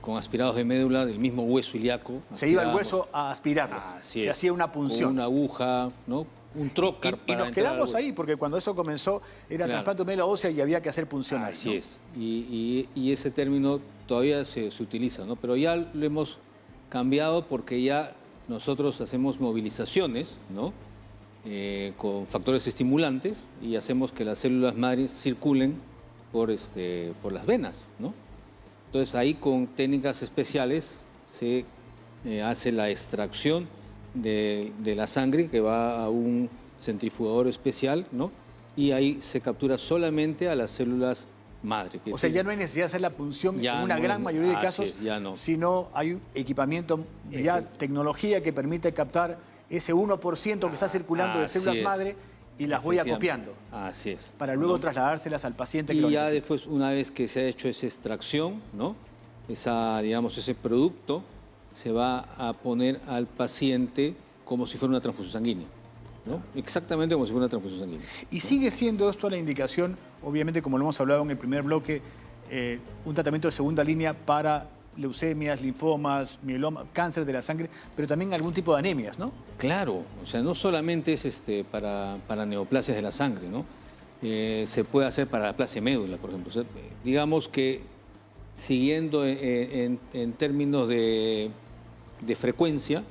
con aspirados de médula del mismo hueso ilíaco. Se iba al hueso a aspirarlo, se hacía una punción. Con una aguja, ¿no? Un trocar y nos quedamos ahí, porque cuando eso comenzó era trasplante de médula ósea y había que hacer punción ahí, ¿no? Así es, y ese término todavía se utiliza, ¿no? Pero ya lo hemos cambiado porque ya nosotros hacemos movilizaciones, ¿no? Con factores estimulantes y hacemos que las células madres circulen por las venas, ¿no? Entonces ahí con técnicas especiales se hace la extracción de la sangre que va a un centrifugador especial, ¿no? Y ahí se captura solamente a las células madre. O sea, ya no hay necesidad de hacer la punción en una gran mayoría de casos, sino hay un equipamiento, tecnología que permite captar ese 1% que está circulando de células madre y las voy acopiando. Así es. Para luego trasladárselas al paciente que lo necesita. Y ya después, una vez que se ha hecho esa extracción, ¿no? Ese producto se va a poner al paciente como si fuera una transfusión sanguínea, ¿no? Exactamente como si fuera una transfusión sanguínea. Y sigue siendo esto la indicación, obviamente, como lo hemos hablado en el primer bloque, un tratamiento de segunda línea para leucemias, linfomas, mieloma, cáncer de la sangre, pero también algún tipo de anemias, ¿no? Claro, o sea, no solamente es para neoplasias de la sangre, ¿no? Se puede hacer para la aplasia de médula, por ejemplo. O sea, digamos que siguiendo en términos de frecuencia,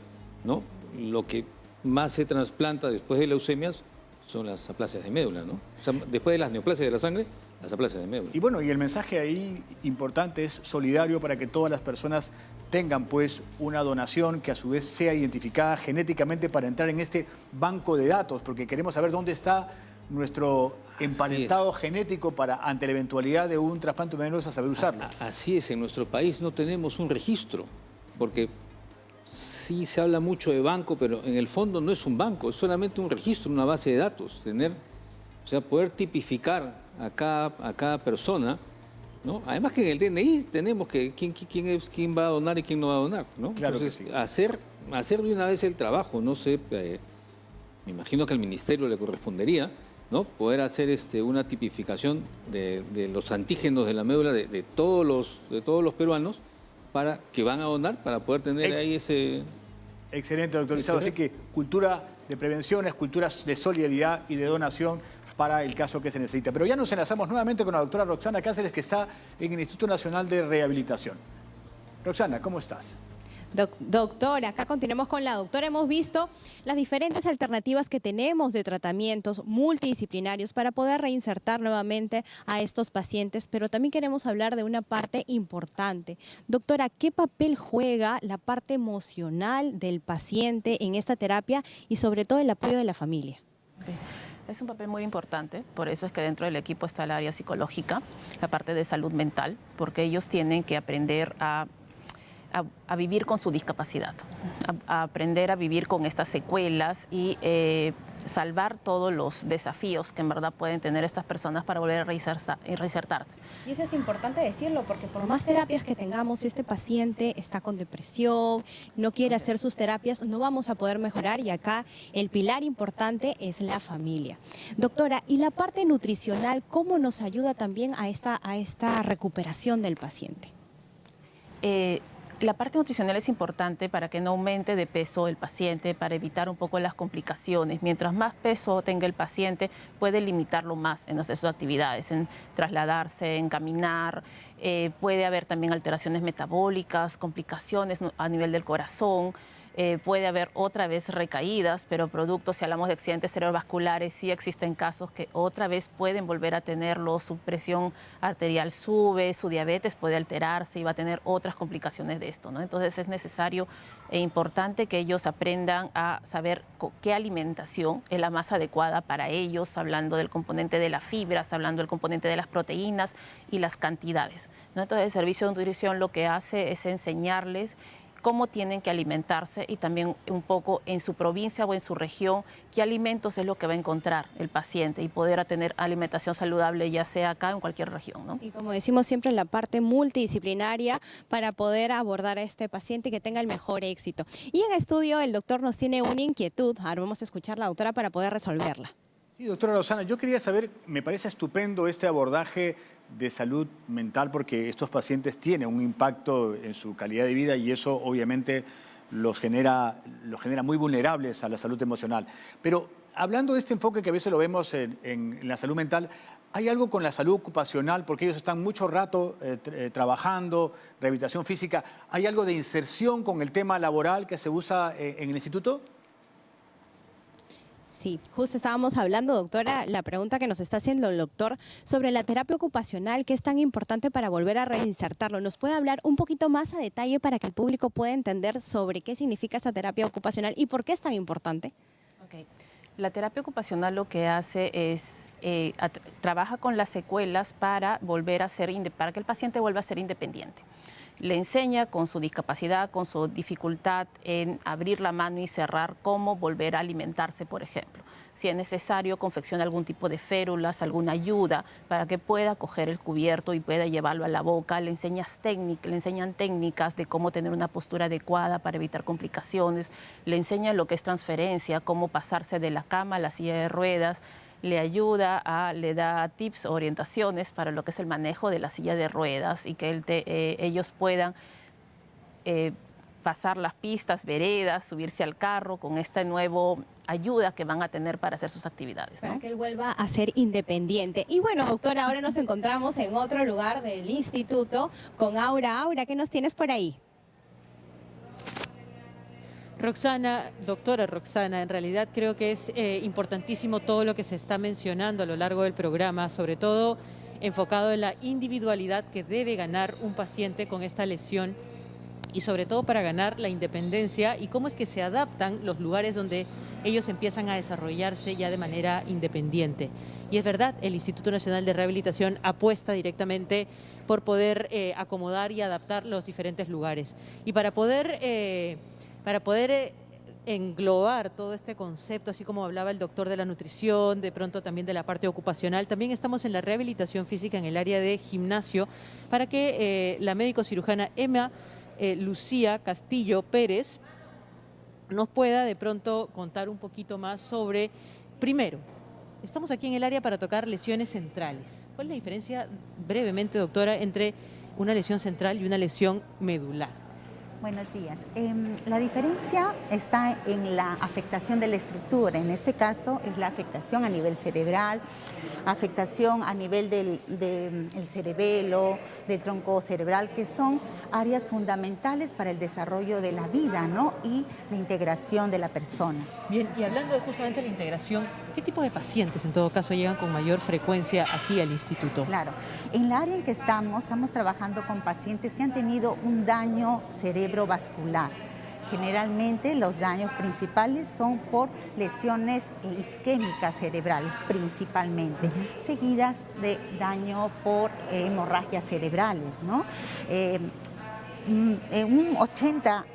¿no? Lo que más se trasplanta después de leucemias son las aplasias de médula, ¿no? O sea, después de las neoplasias de la sangre, las aplasias de médula. Y bueno, y el mensaje ahí importante es solidario para que todas las personas tengan pues una donación que a su vez sea identificada genéticamente para entrar en este banco de datos, porque queremos saber dónde está nuestro emparentado genético para, ante la eventualidad de un trasplante de médula, saber usarlo. Así es, en nuestro país no tenemos un registro, porque sí se habla mucho de banco, pero en el fondo no es un banco, es solamente un registro, una base de datos. Poder tipificar a cada persona, ¿no? Además que en el DNI tenemos que quién va a donar y quién no va a donar, ¿no? Claro. Entonces, que sí. hacer de una vez el trabajo, no sé, me imagino que al ministerio le correspondería, ¿no? Poder hacer una tipificación de los antígenos de la médula de todos los peruanos para que van a donar, para poder tener ahí ese... Excelente, doctor Guisado. Así que cultura de prevención es cultura de solidaridad y de donación para el caso que se necesita. Pero ya nos enlazamos nuevamente con la doctora Roxana Cáceres, que está en el Instituto Nacional de Rehabilitación. Roxana, ¿cómo estás? Doctora, acá continuamos con la doctora. Hemos visto las diferentes alternativas que tenemos de tratamientos multidisciplinarios para poder reinsertar nuevamente a estos pacientes, pero también queremos hablar de una parte importante. Doctora, ¿qué papel juega la parte emocional del paciente en esta terapia y sobre todo el apoyo de la familia? Es un papel muy importante, por eso es que dentro del equipo está el área psicológica, la parte de salud mental, porque ellos tienen que aprender a vivir con su discapacidad, a aprender a vivir con estas secuelas y salvar todos los desafíos que en verdad pueden tener estas personas para volver a reinsertarse. Y eso es importante decirlo, porque por más terapias que tengamos, si este paciente está con depresión, no quiere hacer sus terapias, no vamos a poder mejorar, y acá el pilar importante es la familia. Doctora, ¿y la parte nutricional cómo nos ayuda también a esta recuperación del paciente? La parte nutricional es importante para que no aumente de peso el paciente, para evitar un poco las complicaciones. Mientras más peso tenga el paciente, puede limitarlo más en hacer sus actividades, en trasladarse, en caminar. Puede haber también alteraciones metabólicas, complicaciones a nivel del corazón. Puede haber otra vez recaídas, pero producto, si hablamos de accidentes cerebrovasculares, sí existen casos que otra vez pueden volver a tenerlo, su presión arterial sube, su diabetes puede alterarse y va a tener otras complicaciones de esto, ¿no? Entonces es necesario e importante que ellos aprendan a saber qué alimentación es la más adecuada para ellos, hablando del componente de las fibras, hablando del componente de las proteínas y las cantidades, ¿no? Entonces el servicio de nutrición lo que hace es enseñarles cómo tienen que alimentarse y también un poco en su provincia o en su región qué alimentos es lo que va a encontrar el paciente y poder tener alimentación saludable ya sea acá o en cualquier región, ¿no? Y como decimos siempre, la parte multidisciplinaria para poder abordar a este paciente y que tenga el mejor éxito. Y en estudio el doctor nos tiene una inquietud, ahora vamos a escuchar a la doctora para poder resolverla. Sí, doctora Lozana, yo quería saber, me parece estupendo este abordaje de salud mental porque estos pacientes tienen un impacto en su calidad de vida y eso obviamente los genera muy vulnerables a la salud emocional. Pero hablando de este enfoque que a veces lo vemos en la salud mental, ¿hay algo con la salud ocupacional? Porque ellos están mucho rato trabajando, rehabilitación física. ¿Hay algo de inserción con el tema laboral que se usa en el instituto? Sí, justo estábamos hablando, doctora, la pregunta que nos está haciendo el doctor sobre la terapia ocupacional, que es tan importante para volver a reinsertarlo. ¿Nos puede hablar un poquito más a detalle para que el público pueda entender sobre qué significa esta terapia ocupacional y por qué es tan importante? Okay. La terapia ocupacional lo que hace es trabaja con las secuelas para para que el paciente vuelva a ser independiente. Le enseña con su discapacidad, con su dificultad en abrir la mano y cerrar, cómo volver a alimentarse, por ejemplo. Si es necesario, confecciona algún tipo de férulas, alguna ayuda para que pueda coger el cubierto y pueda llevarlo a la boca. Le enseñan técnicas de cómo tener una postura adecuada para evitar complicaciones. Le enseñan lo que es transferencia, cómo pasarse de la cama a la silla de ruedas. Le da tips, orientaciones para lo que es el manejo de la silla de ruedas y que ellos puedan pasar las pistas, veredas, subirse al carro con esta nueva ayuda que van a tener para hacer sus actividades, ¿no? Para que él vuelva a ser independiente. Y bueno, doctora, ahora nos encontramos en otro lugar del instituto con Aura. Aura, ¿qué nos tienes por ahí? Roxana, doctora Roxana, en realidad creo que es importantísimo todo lo que se está mencionando a lo largo del programa, sobre todo enfocado en la individualidad que debe ganar un paciente con esta lesión y sobre todo para ganar la independencia y cómo es que se adaptan los lugares donde ellos empiezan a desarrollarse ya de manera independiente. Y es verdad, el Instituto Nacional de Rehabilitación apuesta directamente por poder acomodar y adaptar los diferentes lugares. Y para poder englobar todo este concepto, así como hablaba el doctor de la nutrición, de pronto también de la parte ocupacional, también estamos en la rehabilitación física en el área de gimnasio para que la médico cirujana Emma Lucía Castillo Pérez nos pueda de pronto contar un poquito más sobre, primero, estamos aquí en el área para tocar lesiones centrales. ¿Cuál es la diferencia, brevemente, doctora, entre una lesión central y una lesión medular? Buenos días. La diferencia está en la afectación de la estructura. En este caso es la afectación a nivel cerebral, afectación a nivel del cerebelo, del tronco cerebral, que son áreas fundamentales para el desarrollo de la vida, ¿no? Y la integración de la persona. Bien, y hablando justamente de la integración, ¿qué tipo de pacientes en todo caso llegan con mayor frecuencia aquí al instituto? Claro, en la área en que estamos trabajando con pacientes que han tenido un daño cerebrovascular, Generalmente los daños principales son por lesiones isquémicas cerebrales, principalmente, seguidas de daño por hemorragias cerebrales, ¿no? Un 80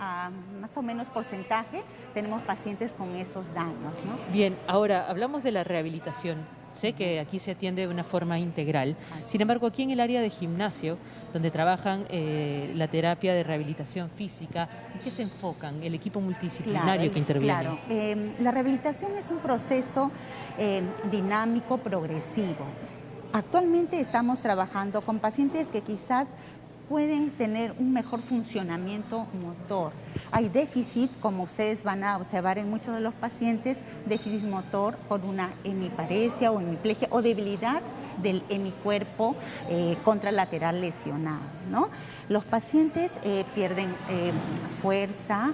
más o menos porcentaje tenemos pacientes con esos daños, ¿no? Bien, ahora hablamos de la rehabilitación. Sé que aquí se atiende de una forma integral. Sin embargo, aquí en el área de gimnasio, donde trabajan la terapia de rehabilitación física, ¿en qué se enfocan el equipo multidisciplinario que interviene? Claro, la rehabilitación es un proceso dinámico, progresivo. Actualmente estamos trabajando con pacientes que quizás pueden tener un mejor funcionamiento motor. Hay déficit, como ustedes van a observar en muchos de los pacientes, déficit motor por una hemiparesia o hemiplegia o debilidad del hemicuerpo contralateral lesionado, ¿no? Los pacientes pierden fuerza,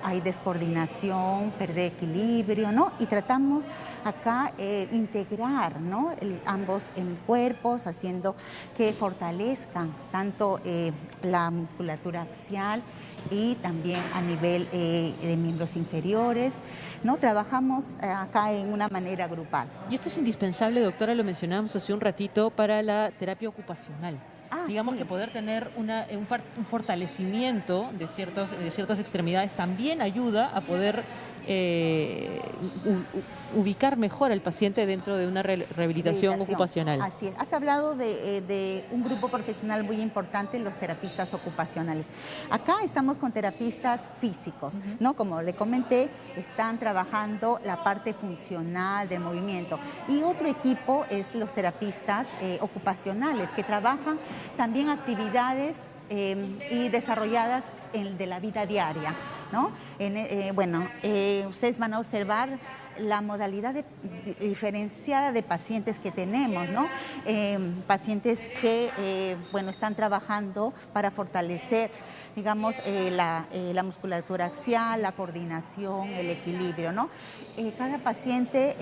hay descoordinación, pérdida de equilibrio, ¿no? Y tratamos acá integrar, ¿no? Ambos hemicuerpos, haciendo que fortalezcan tanto la musculatura axial y también a nivel de miembros inferiores, ¿no? Trabajamos acá en una manera grupal. Y esto es indispensable, doctora, lo mencionábamos hace un ratito, para la terapia ocupacional. Digamos sí. que poder tener un fortalecimiento de ciertas extremidades también ayuda a poder ubicar mejor al paciente dentro de una rehabilitación ocupacional. Así es. Has hablado de un grupo profesional muy importante, los terapistas ocupacionales. Acá estamos con terapistas físicos, ¿no? Como le comenté, están trabajando la parte funcional del movimiento. Y otro equipo es los terapistas ocupacionales, que trabajan también actividades y desarrolladas de la vida diaria, ¿no? Ustedes van a observar la modalidad diferenciada de pacientes que tenemos, ¿no? Pacientes que, están trabajando para fortalecer, digamos, la musculatura axial, la coordinación, el equilibrio, ¿no? Cada paciente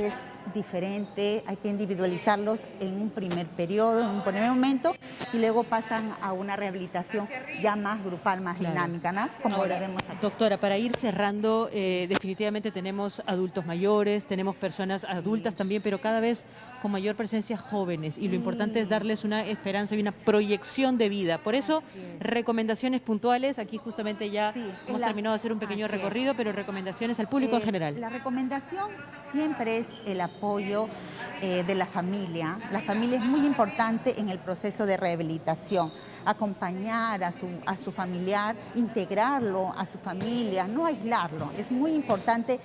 es diferente, hay que individualizarlos en un primer periodo, en un primer momento, y luego pasan a una rehabilitación ya más grupal, más dinámica, ¿no? Como ahora, lo vemos aquí. Doctora, para ir cerrando, definitivamente tenemos adultos mayores, tenemos personas adultas también, pero cada vez con mayor presencia jóvenes, y lo importante es darles una esperanza y una proyección de vida. Por eso, recomendaciones puntuales, aquí justamente ya hemos terminado de hacer un pequeño recorrido, pero recomendaciones al público en general. La recomendación siempre es el apoyo de la familia. La familia es muy importante en el proceso de rehabilitación. Acompañar a su familiar, integrarlo a su familia, no aislarlo. Es muy importante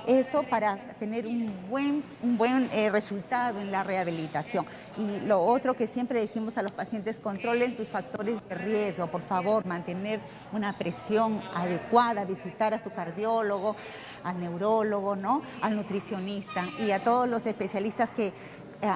eso para tener un buen resultado en la rehabilitación. Y lo otro que siempre decimos a los pacientes, controlen sus factores de riesgo, por favor, mantener una presión adecuada, visitar a su cardiólogo, al neurólogo, ¿no? Al nutricionista y a todos los especialistas que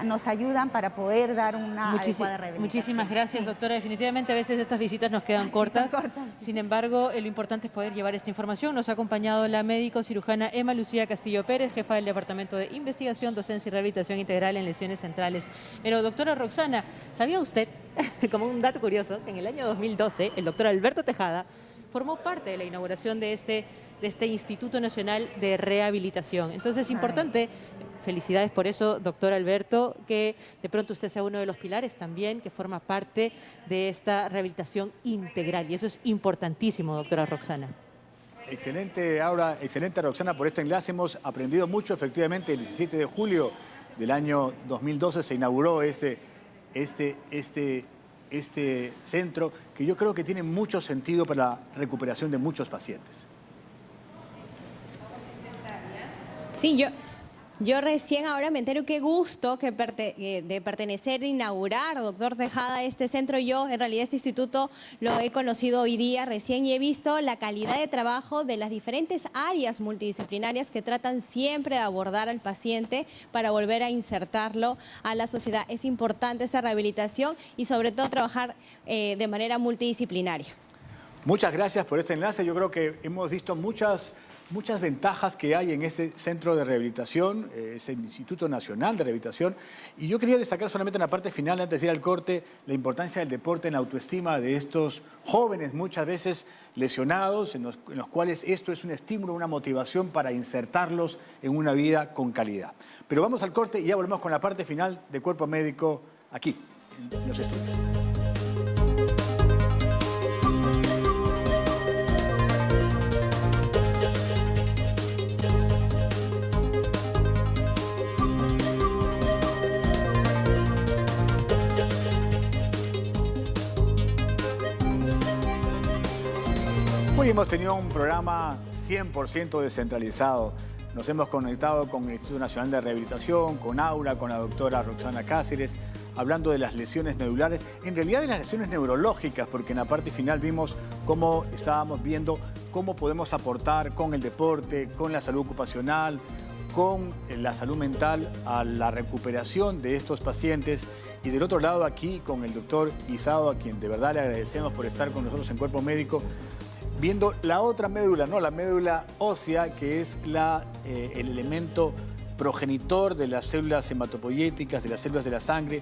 nos ayudan para poder dar una adecuada rehabilitación. Muchísimas gracias, doctora. Definitivamente a veces estas visitas nos quedan cortas. Sin embargo, lo importante es poder llevar esta información. Nos ha acompañado la médico cirujana Emma Lucía Castillo Pérez, jefa del Departamento de Investigación, Docencia y Rehabilitación Integral en Lesiones Centrales. Pero, doctora Roxana, ¿sabía usted, como un dato curioso, que en el año 2012 el doctor Alberto Tejada formó parte de la inauguración de este Instituto Nacional de Rehabilitación? Entonces, es importante. Felicidades por eso, doctor Alberto, que de pronto usted sea uno de los pilares también, que forma parte de esta rehabilitación integral. Y eso es importantísimo, doctora Roxana. Excelente, Aura, excelente, Roxana, por este enlace. Hemos aprendido mucho. Efectivamente, el 17 de julio del año 2012 se inauguró este centro, que yo creo que tiene mucho sentido para la recuperación de muchos pacientes. Sí, yo recién ahora me entero qué gusto de pertenecer, de inaugurar, doctor Tejada, este centro. Yo, en realidad, este instituto lo he conocido hoy día recién y he visto la calidad de trabajo de las diferentes áreas multidisciplinarias que tratan siempre de abordar al paciente para volver a insertarlo a la sociedad. Es importante esa rehabilitación y, sobre todo, trabajar de manera multidisciplinaria. Muchas gracias por este enlace. Yo creo que hemos visto muchas muchas ventajas que hay en este centro de rehabilitación, es el Instituto Nacional de Rehabilitación. Y yo quería destacar solamente en la parte final, antes de ir al corte, la importancia del deporte en la autoestima de estos jóvenes, muchas veces lesionados, en los cuales esto es un estímulo, una motivación para insertarlos en una vida con calidad. Pero vamos al corte y ya volvemos con la parte final de Cuerpo Médico aquí, en los estudios. Hoy hemos tenido un programa 100% descentralizado. Nos hemos conectado con el Instituto Nacional de Rehabilitación, con Aura, con la doctora Roxana Cáceres, hablando de las lesiones medulares, en realidad de las lesiones neurológicas, porque en la parte final vimos cómo estábamos viendo cómo podemos aportar con el deporte, con la salud ocupacional, con la salud mental a la recuperación de estos pacientes. Y del otro lado aquí con el doctor Guisado, a quien de verdad le agradecemos por estar con nosotros en Cuerpo Médico, viendo la otra médula, ¿no? La médula ósea, que es el elemento progenitor de las células hematopoyéticas, de las células de la sangre,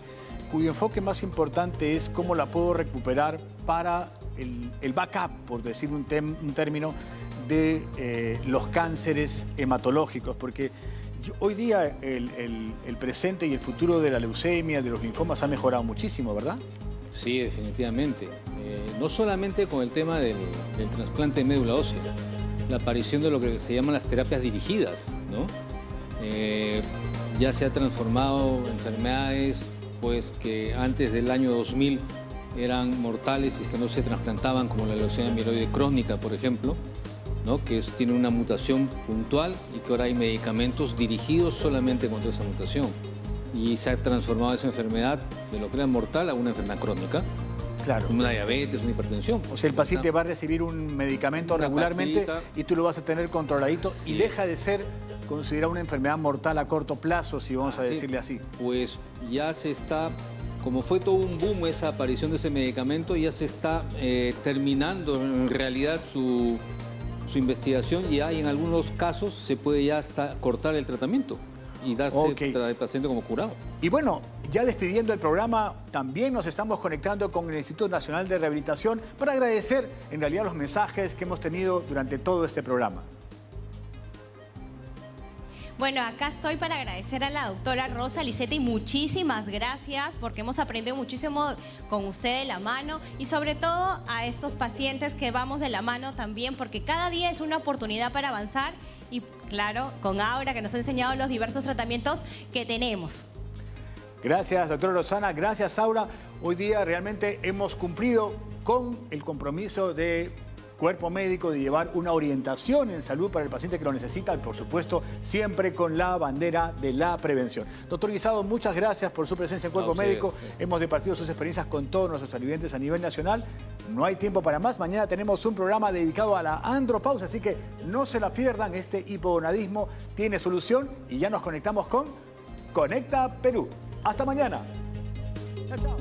cuyo enfoque más importante es cómo la puedo recuperar para el backup, por decir un término, de los cánceres hematológicos, porque hoy día el presente y el futuro de la leucemia, de los linfomas, ha mejorado muchísimo, ¿verdad? Sí, definitivamente. No solamente con el tema del trasplante de médula ósea, la aparición de lo que se llaman las terapias dirigidas, ¿no? Ya se ha transformado enfermedades pues, que antes del año 2000 eran mortales y que no se trasplantaban, como la leucemia mieloide crónica, por ejemplo, ¿no? Que tiene una mutación puntual y que ahora hay medicamentos dirigidos solamente contra esa mutación. Y se ha transformado esa enfermedad de lo que era mortal a una enfermedad crónica. Claro. Una diabetes, una hipertensión. O sea, el paciente va a recibir un medicamento regularmente y tú lo vas a tener controladito y deja de ser considerado una enfermedad mortal a corto plazo, si vamos a decirle así. Pues ya se está, como fue todo un boom esa aparición de ese medicamento, ya se está terminando en realidad su investigación y hay en algunos casos se puede ya hasta cortar el tratamiento y darse al paciente como curado. Y bueno, ya despidiendo el programa, también nos estamos conectando con el Instituto Nacional de Rehabilitación para agradecer en realidad los mensajes que hemos tenido durante todo este programa. Bueno, acá estoy para agradecer a la doctora Rosa Liseta y muchísimas gracias porque hemos aprendido muchísimo con usted de la mano y sobre todo a estos pacientes que vamos de la mano también porque cada día es una oportunidad para avanzar y claro, con Aura que nos ha enseñado los diversos tratamientos que tenemos. Gracias, doctora Rosana. Gracias, Aura. Hoy día realmente hemos cumplido con el compromiso de Cuerpo Médico de llevar una orientación en salud para el paciente que lo necesita y, por supuesto, siempre con la bandera de la prevención. Doctor Guisado, muchas gracias por su presencia en Cuerpo Médico. Hemos departido sus experiencias con todos nuestros televidentes a nivel nacional. No hay tiempo para más. Mañana tenemos un programa dedicado a la andropausia, así que no se la pierdan. Este hipogonadismo tiene solución y ya nos conectamos con Conecta Perú. Hasta mañana. Chao, chao.